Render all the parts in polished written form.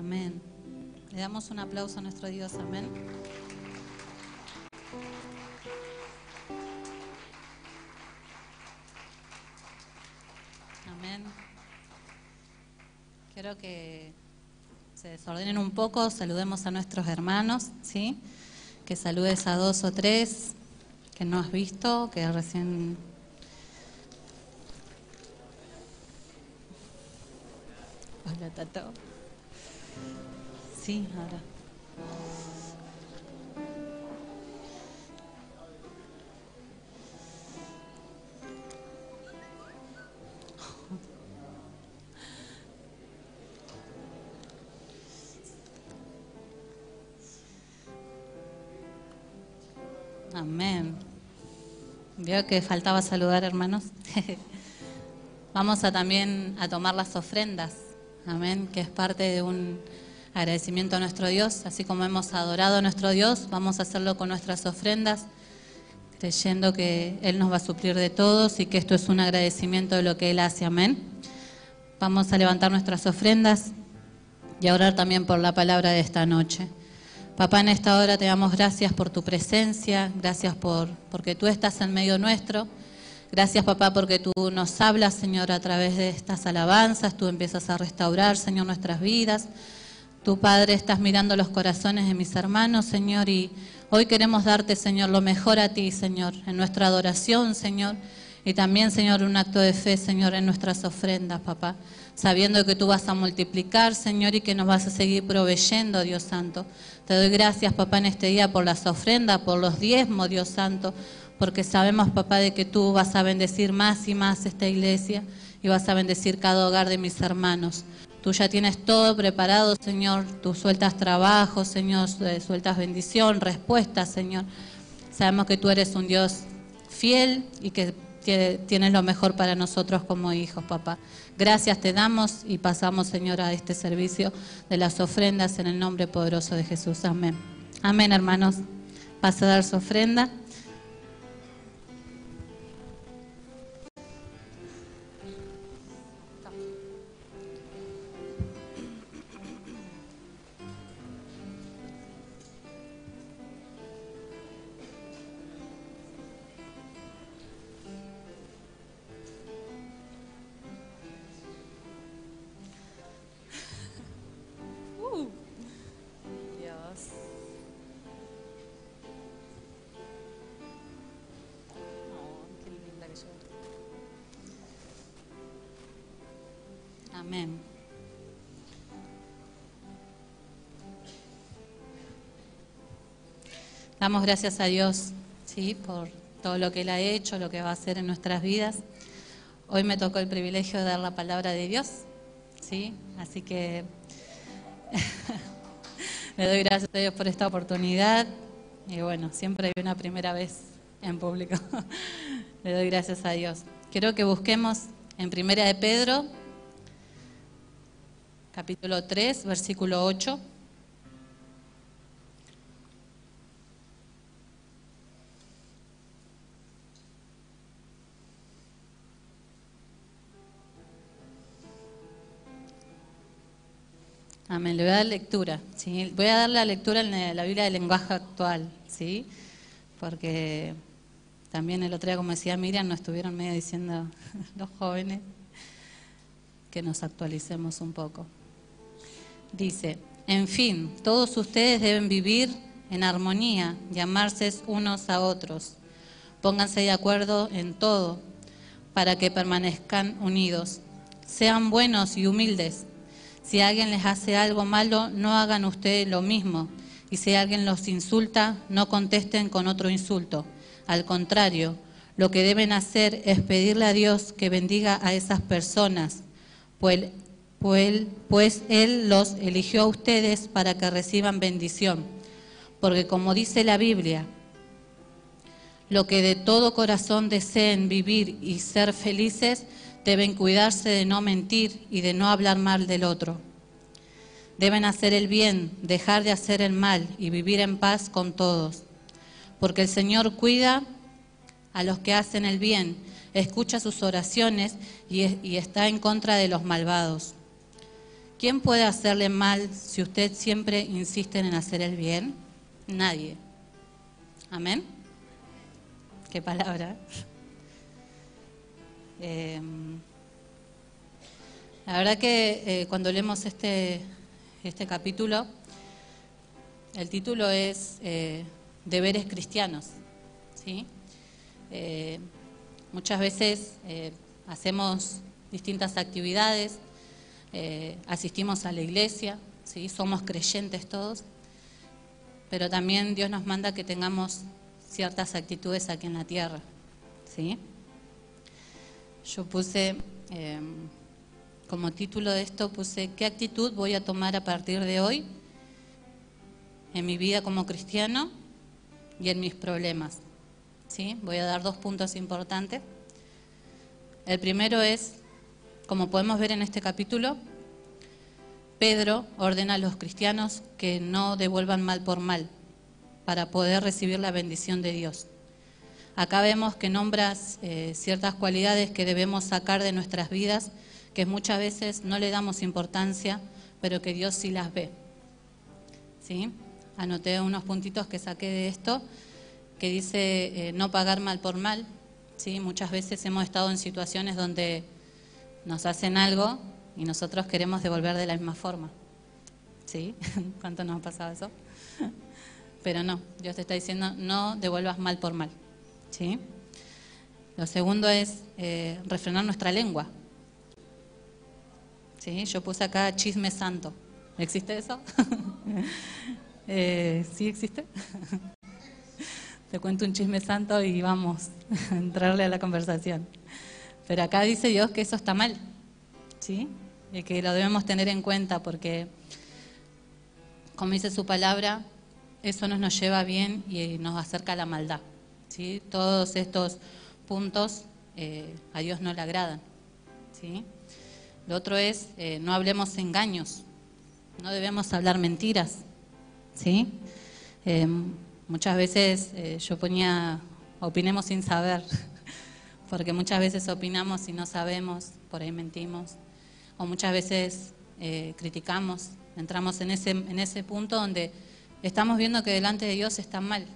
Amén. Le damos un aplauso a nuestro Dios. Amén. Amén. Quiero que se desordenen un poco, saludemos a nuestros hermanos, ¿sí? Que saludes a 2 o 3 que no has visto, que recién... Hola, Tato. Sí, ahora. Amén. Veo que faltaba saludar, hermanos. Vamos también a tomar las ofrendas. Amén, que es parte de un agradecimiento a nuestro Dios. Así como hemos adorado a nuestro Dios, vamos a hacerlo con nuestras ofrendas, creyendo que Él nos va a suplir de todos y que esto es un agradecimiento de lo que Él hace. Amén. Vamos a levantar nuestras ofrendas y a orar también por la palabra de esta noche. Papá, en esta hora te damos gracias por tu presencia, gracias porque tú estás en medio nuestro. Gracias, papá, porque tú nos hablas, Señor, a través de estas alabanzas. Tú empiezas a restaurar, Señor, nuestras vidas. Tú, Padre, estás mirando los corazones de mis hermanos, Señor, y hoy queremos darte, Señor, lo mejor a ti, Señor, en nuestra adoración, Señor, y también, Señor, un acto de fe, Señor, en nuestras ofrendas, papá, sabiendo que tú vas a multiplicar, Señor, y que nos vas a seguir proveyendo, Dios Santo. Te doy gracias, papá, en este día por las ofrendas, por los diezmos, Dios Santo, porque sabemos, papá, de que tú vas a bendecir más y más esta iglesia y vas a bendecir cada hogar de mis hermanos. Tú ya tienes todo preparado, Señor. Tú sueltas trabajo, Señor, sueltas bendición, respuestas, Señor. Sabemos que tú eres un Dios fiel y que tienes lo mejor para nosotros como hijos, papá. Gracias te damos y pasamos, Señor, a este servicio de las ofrendas en el nombre poderoso de Jesús. Amén. Amén, hermanos. Pasa a dar su ofrenda. Amén. Damos gracias a Dios, ¿sí?, por todo lo que Él ha hecho, lo que va a hacer en nuestras vidas. Hoy me tocó el privilegio de dar la palabra de Dios, ¿sí? Así que le doy gracias a Dios por esta oportunidad. Y bueno, siempre hay una primera vez en público. Le doy gracias a Dios. Quiero que busquemos en Primera de Pedro, capítulo 3, versículo 8. Amén, le voy a dar lectura, ¿sí? Voy a dar la lectura en la Biblia del lenguaje actual, ¿sí? Porque también el otro día, como decía Miriam, nos estuvieron medio diciendo los jóvenes que nos actualicemos un poco. Dice, en fin, todos ustedes deben vivir en armonía y amarse unos a otros. Pónganse de acuerdo en todo para que permanezcan unidos. Sean buenos y humildes. Si alguien les hace algo malo, no hagan ustedes lo mismo. Y si alguien los insulta, no contesten con otro insulto. Al contrario, lo que deben hacer es pedirle a Dios que bendiga a esas personas, pues Él los eligió a ustedes para que reciban bendición. Porque como dice la Biblia, lo que de todo corazón deseen vivir y ser felices, deben cuidarse de no mentir y de no hablar mal del otro. Deben hacer el bien, dejar de hacer el mal y vivir en paz con todos. Porque el Señor cuida a los que hacen el bien, escucha sus oraciones y está en contra de los malvados. ¿Quién puede hacerle mal si usted siempre insiste en hacer el bien? Nadie. ¿Amén? ¿Qué palabra? La verdad que cuando leemos este capítulo, el título es Deberes cristianos, ¿sí? Muchas veces hacemos distintas actividades, asistimos a la iglesia, ¿sí? Somos creyentes todos, pero también Dios nos manda que tengamos ciertas actitudes aquí en la tierra, ¿sí? Yo puse, como título de esto, puse ¿qué actitud voy a tomar a partir de hoy en mi vida como cristiano y en mis problemas? ¿Sí? Voy a dar 2 puntos importantes. El primero es, como podemos ver en este capítulo, Pedro ordena a los cristianos que no devuelvan mal por mal para poder recibir la bendición de Dios. Acá vemos que nombras ciertas cualidades que debemos sacar de nuestras vidas, que muchas veces no le damos importancia, pero que Dios sí las ve. ¿Sí? Anoté unos puntitos que saqué de esto, que dice no pagar mal por mal. ¿Sí? Muchas veces hemos estado en situaciones donde nos hacen algo y nosotros queremos devolver de la misma forma. ¿Sí? ¿Cuánto nos ha pasado eso? Pero no, Dios te está diciendo no devuelvas mal por mal. ¿Sí? Lo segundo es refrenar nuestra lengua. ¿Sí? Yo puse acá chisme santo. ¿Existe eso? ¿Sí existe? Te cuento un chisme santo y vamos a entrarle a la conversación. Pero acá dice Dios que eso está mal, ¿sí? Y que lo debemos tener en cuenta porque, como dice su palabra, eso no nos lleva bien y nos acerca a la maldad, ¿sí? Todos estos puntos a Dios no le agradan, ¿sí? Lo otro es, no hablemos engaños, no debemos hablar mentiras, ¿sí? Muchas veces yo ponía, opinemos sin saber, porque muchas veces opinamos y no sabemos, por ahí mentimos, o muchas veces criticamos, entramos en ese punto donde estamos viendo que delante de Dios está mal,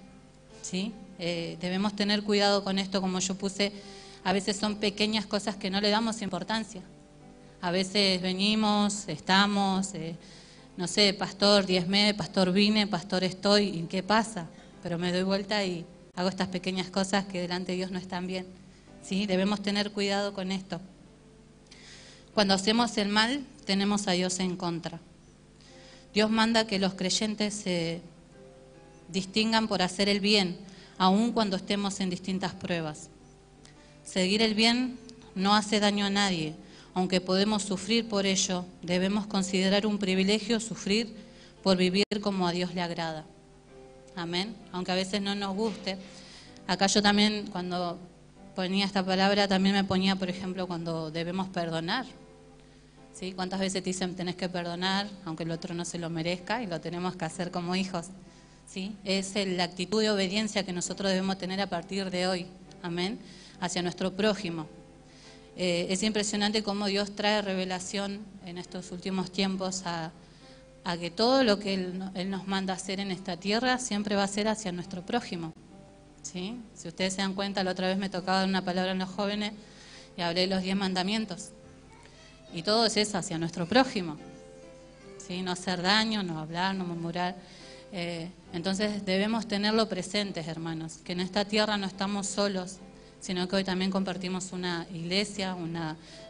¿sí? Debemos tener cuidado con esto, como yo puse, a veces son pequeñas cosas que no le damos importancia. A veces venimos, estamos, no sé, pastor diezmé, pastor vine, pastor estoy, ¿y qué pasa? Pero me doy vuelta y hago estas pequeñas cosas que delante de Dios no están bien, ¿sí? Debemos tener cuidado con esto. Cuando hacemos el mal, tenemos a Dios en contra. Dios manda que los creyentes se distingan por hacer el bien, aun cuando estemos en distintas pruebas. Seguir el bien no hace daño a nadie. Aunque podemos sufrir por ello, debemos considerar un privilegio sufrir por vivir como a Dios le agrada. Amén. Aunque a veces no nos guste. Acá yo también, cuando ponía esta palabra, también me ponía, por ejemplo, cuando debemos perdonar. ¿Sí? ¿Cuántas veces te dicen tenés que perdonar, aunque el otro no se lo merezca, y lo tenemos que hacer como hijos? ¿Sí? Es la actitud de obediencia que nosotros debemos tener a partir de hoy. Amén. Hacia nuestro prójimo. Es impresionante cómo Dios trae revelación en estos últimos tiempos a que todo lo que Él nos manda hacer en esta tierra siempre va a ser hacia nuestro prójimo, ¿sí? Si ustedes se dan cuenta, la otra vez me tocaba dar una palabra en los jóvenes y hablé de los 10 mandamientos. Y todo es eso, hacia nuestro prójimo, ¿sí? No hacer daño, no hablar, no murmurar. Entonces debemos tenerlo presentes, hermanos, que en esta tierra no estamos solos, sino que hoy también compartimos una iglesia,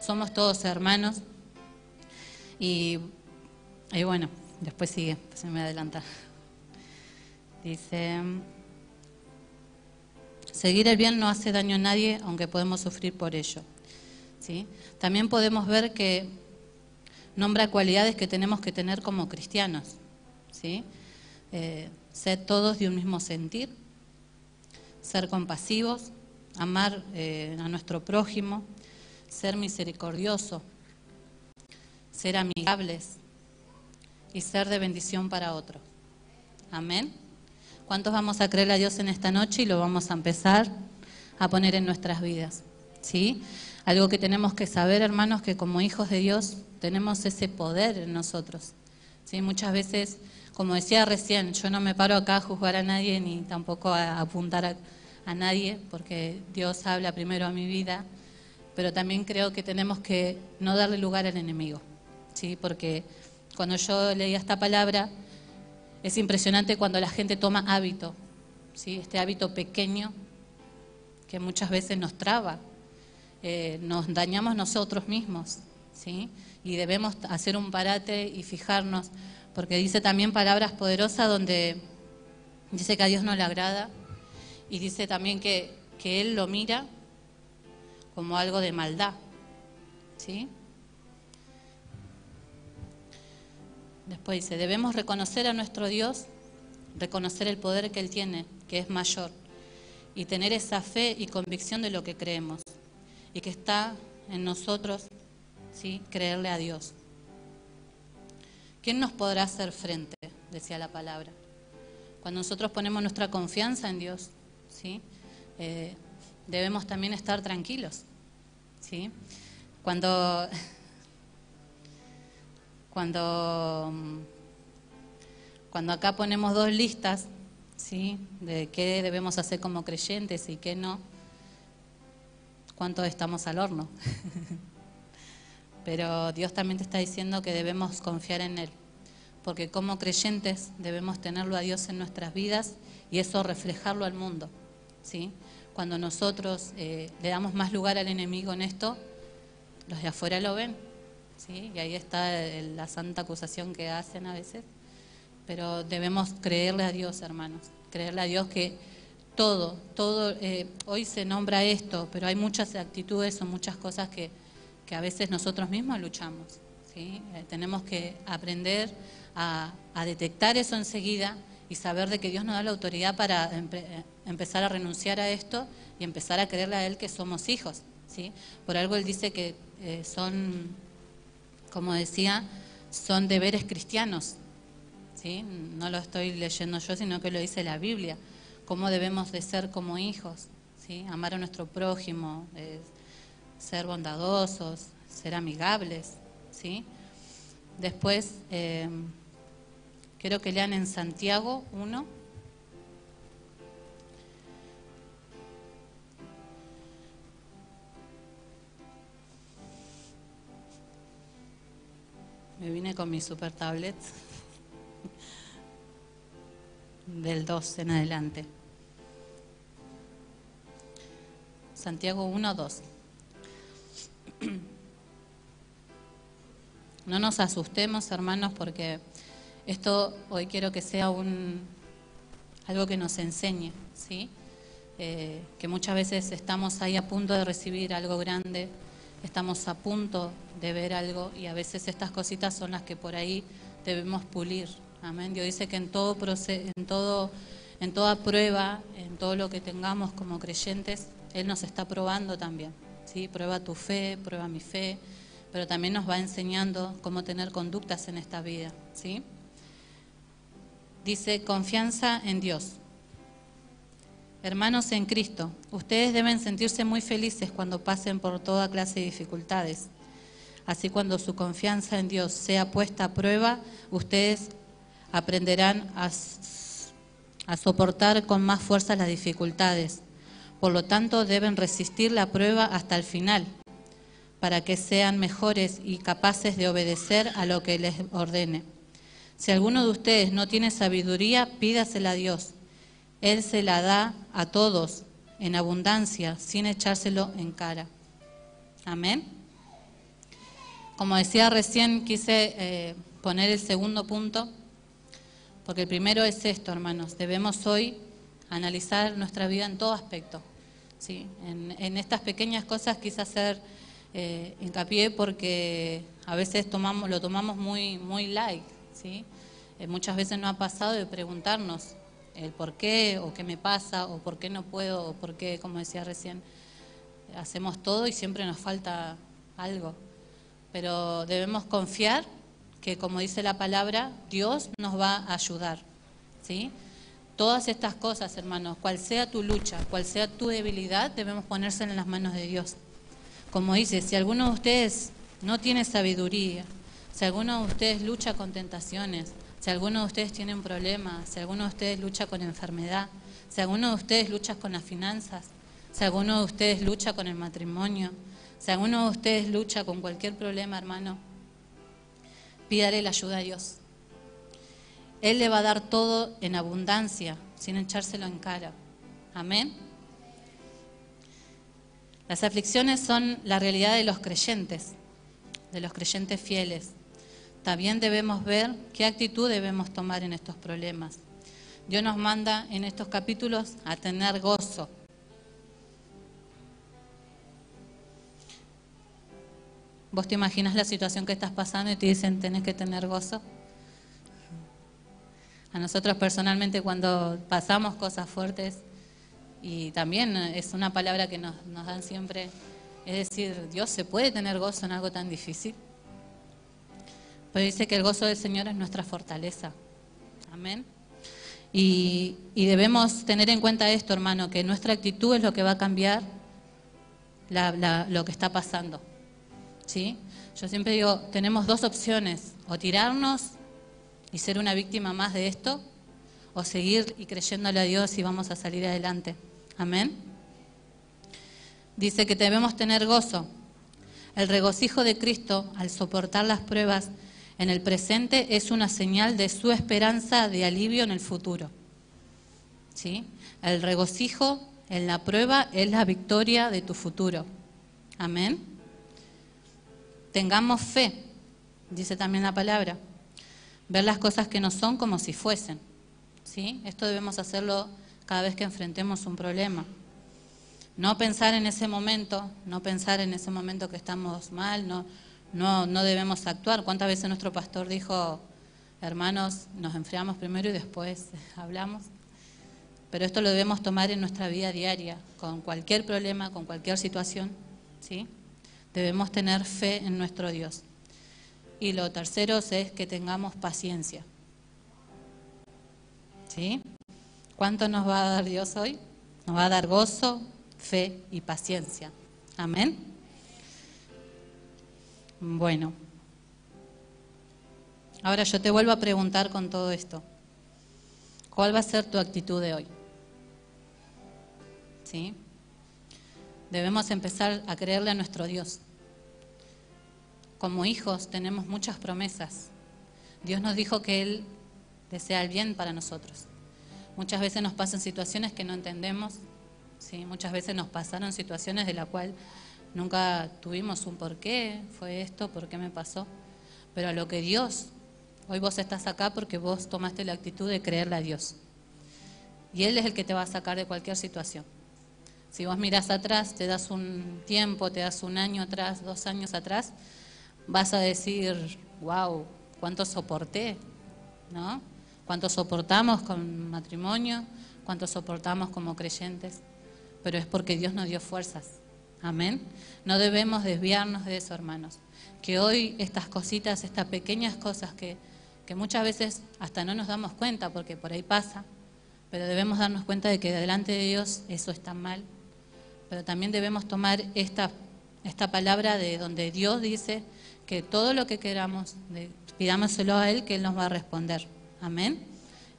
somos todos hermanos. Y bueno, después sigue, se me adelanta. Dice, seguir el bien no hace daño a nadie, aunque podemos sufrir por ello. ¿Sí? También podemos ver que nombra cualidades que tenemos que tener como cristianos. ¿Sí? Ser todos de un mismo sentir, ser compasivos, amar a nuestro prójimo, ser misericordioso, ser amigables y ser de bendición para otros. Amén. ¿Cuántos vamos a creer a Dios en esta noche y lo vamos a empezar a poner en nuestras vidas? ¿Sí? Algo que tenemos que saber, hermanos, que como hijos de Dios tenemos ese poder en nosotros. ¿Sí? Muchas veces, como decía recién, yo no me paro acá a juzgar a nadie ni tampoco a apuntar a nadie, porque Dios habla primero a mi vida, pero también creo que tenemos que no darle lugar al enemigo, ¿sí? Porque cuando yo leía esta palabra, es impresionante cuando la gente toma hábito, ¿sí? Este hábito pequeño que muchas veces nos traba, nos dañamos nosotros mismos, ¿sí? Y debemos hacer un parate y fijarnos, porque dice también palabras poderosas donde dice que a Dios no le agrada y dice también que Él lo mira como algo de maldad, ¿sí? Después dice, debemos reconocer a nuestro Dios, reconocer el poder que Él tiene, que es mayor, y tener esa fe y convicción de lo que creemos, y que está en nosotros, ¿sí? Creerle a Dios. ¿Quién nos podrá hacer frente? Decía la palabra. Cuando nosotros ponemos nuestra confianza en Dios, ¿sí? Debemos también estar tranquilos, ¿sí? Cuando acá ponemos dos listas, ¿sí? De qué debemos hacer como creyentes y qué no, ¿cuánto estamos al horno? Pero Dios también te está diciendo que debemos confiar en Él, porque como creyentes debemos tenerlo a Dios en nuestras vidas y eso reflejarlo al mundo, ¿sí? Cuando nosotros le damos más lugar al enemigo en esto, los de afuera lo ven, ¿sí? Y ahí está la santa acusación que hacen a veces, pero debemos creerle a Dios, hermanos, creerle a Dios que todo, hoy se nombra esto, pero hay muchas actitudes o muchas cosas que a veces nosotros mismos luchamos, ¿sí? Tenemos que aprender a detectar eso enseguida y saber de que Dios nos da la autoridad para empezar a renunciar a esto y empezar a creerle a Él que somos hijos, ¿sí? Por algo Él dice que son, como decía, son deberes cristianos, ¿sí? No lo estoy leyendo yo, sino que lo dice la Biblia, cómo debemos de ser como hijos, ¿sí? Amar a nuestro prójimo, ser bondadosos, ser amigables, ¿sí? Después, quiero que lean en Santiago 1. Me vine con mi super tablet del 2 en adelante. Santiago 1, 2. No nos asustemos, hermanos, porque esto hoy quiero que sea algo que nos enseñe, ¿sí? Que muchas veces estamos ahí a punto de recibir algo grande, estamos a punto de ver algo y a veces estas cositas son las que por ahí debemos pulir. Amén. Dios dice que en toda prueba, en todo lo que tengamos como creyentes, Él nos está probando también, ¿sí? Prueba tu fe, prueba mi fe, pero también nos va enseñando cómo tener conductas en esta vida, ¿sí? Dice, confianza en Dios. Hermanos en Cristo, ustedes deben sentirse muy felices cuando pasen por toda clase de dificultades. Así cuando su confianza en Dios sea puesta a prueba, ustedes aprenderán a soportar con más fuerza las dificultades. Por lo tanto, deben resistir la prueba hasta el final, para que sean mejores y capaces de obedecer a lo que les ordene. Si alguno de ustedes no tiene sabiduría, pídasela a Dios. Él se la da a todos en abundancia, sin echárselo en cara. Amén. Como decía recién, quise poner el segundo punto, porque el primero es esto, hermanos. Debemos hoy analizar nuestra vida en todo aspecto, ¿sí? En estas pequeñas cosas quise hacer hincapié porque a veces lo tomamos muy light, ¿sí? Muchas veces nos ha pasado de preguntarnos el por qué, o qué me pasa, o por qué no puedo, o por qué, como decía recién, hacemos todo y siempre nos falta algo. Pero debemos confiar que, como dice la palabra, Dios nos va a ayudar, ¿sí? Todas estas cosas, hermanos, cual sea tu lucha, cual sea tu debilidad, debemos ponerse en las manos de Dios. Como dice, si alguno de ustedes no tiene sabiduría, si alguno de ustedes lucha con tentaciones, si alguno de ustedes tiene un problema, si alguno de ustedes lucha con enfermedad, si alguno de ustedes lucha con las finanzas, si alguno de ustedes lucha con el matrimonio, si alguno de ustedes lucha con cualquier problema, hermano, pídale la ayuda a Dios. Él le va a dar todo en abundancia, sin echárselo en cara. Amén. Las aflicciones son la realidad de los creyentes fieles. También debemos ver qué actitud debemos tomar en estos problemas. Dios nos manda en estos capítulos a tener gozo. ¿Vos te imaginas la situación que estás pasando y te dicen tenés que tener gozo? A nosotros personalmente cuando pasamos cosas fuertes, y también es una palabra que nos dan siempre, es decir, Dios, ¿se puede tener gozo en algo tan difícil? Pero dice que el gozo del Señor es nuestra fortaleza. Amén. Y debemos tener en cuenta esto, hermano, que nuestra actitud es lo que va a cambiar lo que está pasando. ¿Sí? Yo siempre digo, tenemos dos opciones, o tirarnos y ser una víctima más de esto, o seguir y creyéndole a Dios y vamos a salir adelante. Amén. Dice que debemos tener gozo. El regocijo de Cristo al soportar las pruebas en el presente es una señal de su esperanza de alivio en el futuro. ¿Sí? El regocijo en la prueba es la victoria de tu futuro. Amén. Tengamos fe, dice también la palabra. Ver las cosas que no son como si fuesen. ¿Sí? Esto debemos hacerlo cada vez que enfrentemos un problema. No pensar en ese momento, que estamos mal, no debemos actuar. ¿Cuántas veces nuestro pastor dijo, hermanos, nos enfriamos primero y después hablamos? Pero esto lo debemos tomar en nuestra vida diaria, con cualquier problema, con cualquier situación, ¿sí? Debemos tener fe en nuestro Dios. Y lo tercero es que tengamos paciencia. ¿Sí? ¿Cuánto nos va a dar Dios hoy? Nos va a dar gozo, fe y paciencia. Amén. Bueno. Ahora yo te vuelvo a preguntar con todo esto. ¿Cuál va a ser tu actitud de hoy? ¿Sí? Debemos empezar a creerle a nuestro Dios. Como hijos tenemos muchas promesas. Dios nos dijo que Él desea el bien para nosotros. Muchas veces nos pasan situaciones que no entendemos, ¿sí? Muchas veces nos pasaron situaciones de la cual nunca tuvimos un por qué, fue esto, por qué me pasó. Pero a lo que Dios, hoy vos estás acá porque vos tomaste la actitud de creerle a Dios. Y Él es el que te va a sacar de cualquier situación. Si vos mirás atrás, te das un tiempo, te das un año atrás, 2 años atrás, vas a decir, wow, cuánto soporté, ¿no? Cuánto soportamos con matrimonio, cuánto soportamos como creyentes, pero es porque Dios nos dio fuerzas. Amén. No debemos desviarnos de eso, hermanos. Que hoy estas cositas, estas pequeñas cosas que muchas veces hasta no nos damos cuenta, porque por ahí pasa, pero debemos darnos cuenta de que delante de Dios eso está mal. Pero también debemos tomar esta palabra de donde Dios dice que todo lo que queramos, pidámoselo a Él, que Él nos va a responder. Amén.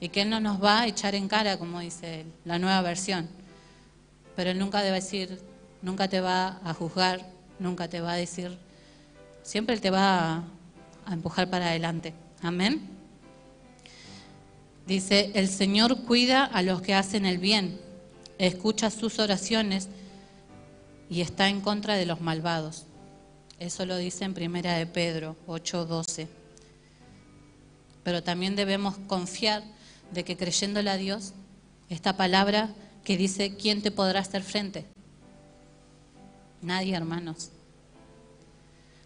Y que Él no nos va a echar en cara, como dice la nueva versión. Pero Él nunca debe decir, nunca te va a juzgar, nunca te va a decir, siempre Él te va a empujar para adelante. Amén. Dice, el Señor cuida a los que hacen el bien, escucha sus oraciones y está en contra de los malvados. Eso lo dice en 1 de Pedro 8:12. Pero también debemos confiar de que creyéndole a Dios, esta palabra que dice, ¿quién te podrá hacer frente? Nadie, hermanos.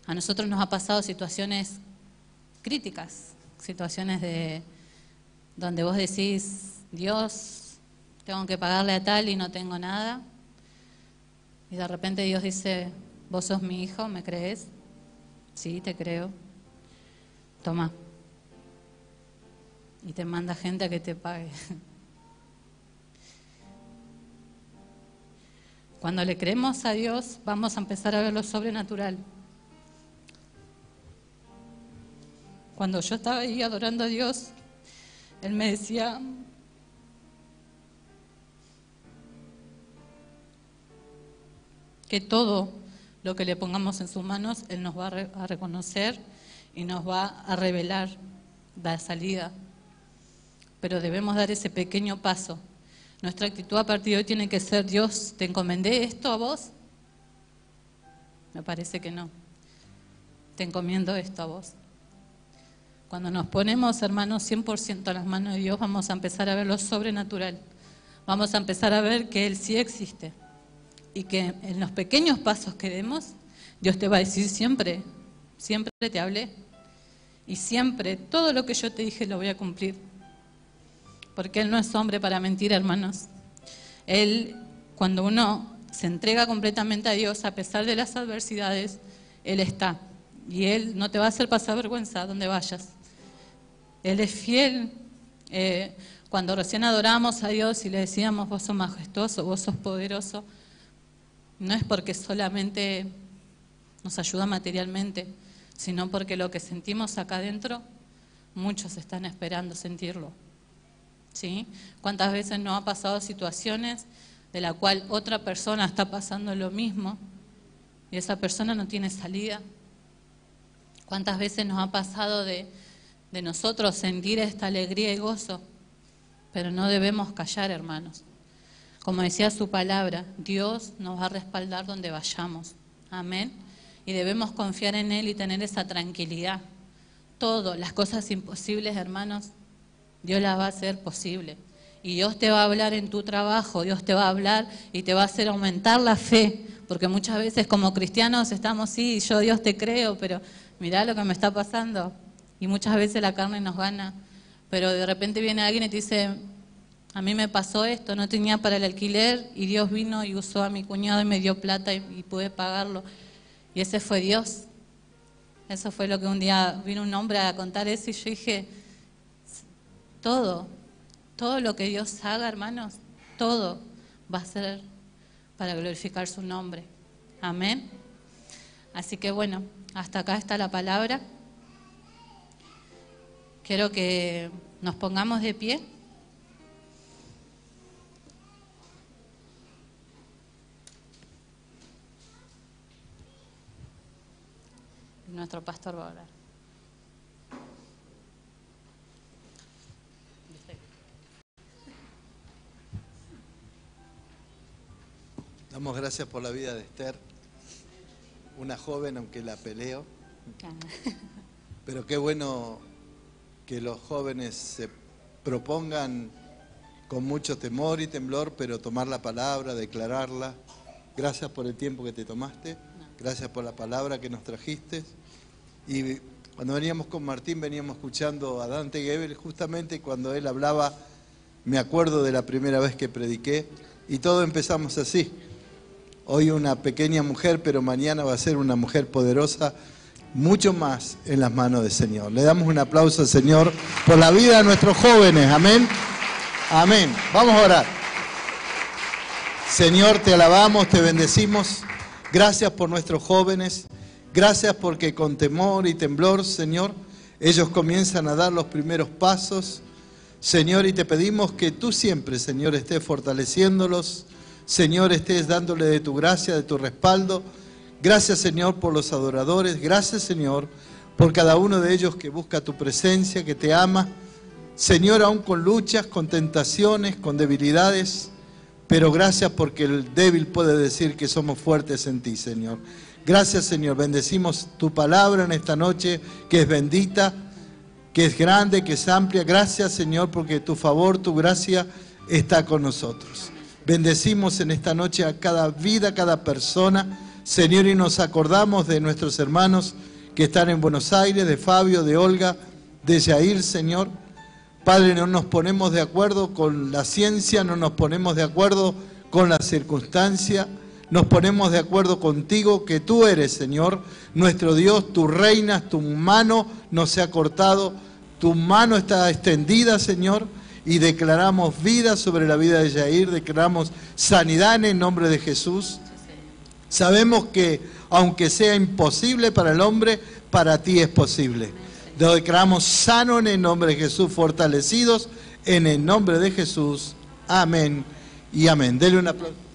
A nosotros nos ha pasado situaciones críticas, situaciones donde vos decís, Dios, tengo que pagarle a tal y no tengo nada. Y de repente Dios dice, vos sos mi hijo, ¿me crees? Sí, te creo. Toma. Y te manda gente a que te pague. Cuando le creemos a Dios, vamos a empezar a ver lo sobrenatural. cuando yo estaba ahí adorando a Dios, Él me decía, que todo lo que le pongamos en sus manos, Él nos va a reconocer y nos va a revelar la salida. Pero debemos dar ese pequeño paso. Nuestra actitud a partir de hoy tiene que ser: Dios, ¿te encomendé esto a vos? Me parece que no. Te encomiendo esto a vos. Cuando nos ponemos, hermanos, 100% a las manos de Dios, vamos a empezar a ver lo sobrenatural. Vamos a empezar a ver que Él sí existe. Y que en los pequeños pasos que demos, Dios te va a decir siempre, siempre te hablé. Y siempre, todo lo que yo te dije lo voy a cumplir. Porque Él no es hombre para mentir, hermanos. Él, cuando uno se entrega completamente a Dios, a pesar de las adversidades, Él está. Y Él no te va a hacer pasar vergüenza a donde vayas. Él es fiel. Cuando recién adorábamos a Dios y le decíamos, vos sos majestuoso, vos sos poderoso, no es porque solamente nos ayuda materialmente, sino porque lo que sentimos acá adentro, muchos están esperando sentirlo. ¿Sí? ¿Cuántas veces nos ha pasado situaciones de la cual otra persona está pasando lo mismo y esa persona no tiene salida? ¿Cuántas veces nos ha pasado de nosotros sentir esta alegría y gozo? Pero no debemos callar, hermanos. Como decía su palabra, Dios nos va a respaldar donde vayamos. Amén. Y debemos confiar en Él y tener esa tranquilidad. Todo, las cosas imposibles, hermanos, Dios las va a hacer posible. Y Dios te va a hablar en tu trabajo, Dios te va a hablar y te va a hacer aumentar la fe. Porque muchas veces como cristianos estamos, sí, yo Dios te creo, pero mirá lo que me está pasando. Y muchas veces la carne nos gana. Pero de repente viene alguien y te dice, a mí me pasó esto, no tenía para el alquiler y Dios vino y usó a mi cuñado y me dio plata y pude pagarlo. Y ese fue Dios. Eso fue lo que un día vino un hombre a contar eso y yo dije, todo lo que Dios haga, hermanos, todo va a ser para glorificar su nombre. Amén. Así que bueno, hasta acá está la palabra. Quiero que nos pongamos de pie. Nuestro pastor va a hablar. Damos gracias por la vida de Esther, una joven aunque la peleo, pero qué bueno que los jóvenes se propongan con mucho temor y temblor, pero tomar la palabra, declararla. Gracias por el tiempo que te tomaste, gracias por la palabra que nos trajiste. Y cuando veníamos con Martín, veníamos escuchando a Dante Gebel, justamente cuando él hablaba, me acuerdo de la primera vez que prediqué, y todo empezamos así. Hoy una pequeña mujer, pero mañana va a ser una mujer poderosa, mucho más en las manos del Señor. Le damos un aplauso al Señor por la vida de nuestros jóvenes, amén. Amén. Vamos a orar. Señor, te alabamos, te bendecimos. Gracias por nuestros jóvenes. Gracias porque con temor y temblor, Señor, ellos comienzan a dar los primeros pasos. Señor, y te pedimos que tú siempre, Señor, estés fortaleciéndolos. Señor, estés dándole de tu gracia, de tu respaldo. Gracias, Señor, por los adoradores. Gracias, Señor, por cada uno de ellos que busca tu presencia, que te ama. Señor, aún con luchas, con tentaciones, con debilidades. Pero gracias porque el débil puede decir que somos fuertes en ti, Señor. Gracias, Señor. Bendecimos tu palabra en esta noche, que es bendita, que es grande, que es amplia. Gracias, Señor, porque tu favor, tu gracia está con nosotros. Bendecimos en esta noche a cada vida, a cada persona, Señor, y nos acordamos de nuestros hermanos que están en Buenos Aires, de Fabio, de Olga, de Jair, Señor. Padre, no nos ponemos de acuerdo con la ciencia, no nos ponemos de acuerdo con la circunstancia, nos ponemos de acuerdo contigo, que tú eres, Señor, nuestro Dios, tú reinas, tu mano no se ha cortado, tu mano está extendida, Señor, y declaramos vida sobre la vida de Jair, declaramos sanidad en el nombre de Jesús. Sabemos que aunque sea imposible para el hombre, para ti es posible. Lo declaramos sano en el nombre de Jesús, fortalecidos en el nombre de Jesús. Amén y amén. Dele un aplauso.